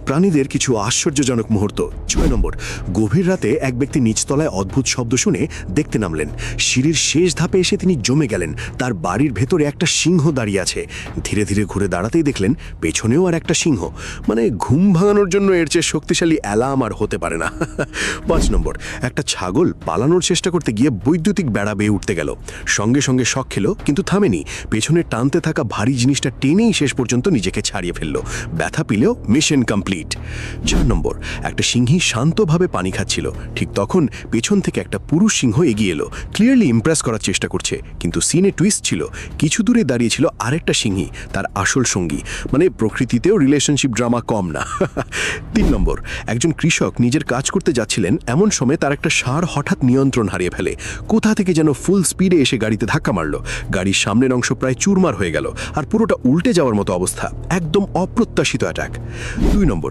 প্রাণীদের কিছু আশ্চর্যজনক মুহূর্ত। 6 নম্বর, গভীর রাতে এক ব্যক্তি নিচতলায় অদ্ভুত শব্দ শুনে দেখতে নামলেন। সিঁড়ির শেষ ধাপে এসে তিনি জমে গেলেন। তার বাড়ির ভেতরে একটা সিংহ দাঁড়িয়ে আছে। ধীরে ধীরে ঘুরে দাঁড়াতেই দেখলেন পেছনেও আর একটা সিংহ। মানে ঘুম ভাঙানোর জন্য এর চেয়ে শক্তিশালী অ্যালার্ম আর হতে পারে না। 5 নম্বর, একটা ছাগল পালানোর চেষ্টা করতে গিয়ে বৈদ্যুতিক বেড়া বেয়ে উঠতে গেল। সঙ্গে সঙ্গে শক খেলো, কিন্তু থামেনি। পেছনে টানতে থাকা ভারী জিনিসটা টেনেই শেষ পর্যন্ত নিজেকে ছাড়িয়ে ফেললো। ব্যথা পেলেও মিশন কমপ্লিট। 4 নম্বর, একটা সিংহী শান্তভাবে পানি খাচ্ছিল। ঠিক তখন পেছন থেকে একটা পুরুষ সিংহ এগিয়ে এলো। ক্লিয়ারলি ইমপ্রেস করার চেষ্টা করছে, কিন্তু সিনে টুইস্ট ছিল। কিছু দূরে দাঁড়িয়ে ছিল আরেকটা সিংহী, তার আসল সঙ্গী। মানে প্রকৃতিতেও রিলেশনশিপ ড্রামা কম না। 3 নম্বর, একজন কৃষক নিজের কাজ করতে যাচ্ছিলেন। এমন সময় তার একটা ষাঁড় হঠাৎ নিয়ন্ত্রণ হারিয়ে ফেলে। কোথা থেকে যেন ফুল স্পিডে এসে গাড়িতে ধাক্কা মারল। গাড়ির সামনের অংশ প্রায় চুরমার হয়ে গেল, আর পুরোটা উল্টে যাওয়ার মতো অবস্থা। একদম অপ্রত্যাশিত অ্যাটাক। 2 নম্বর,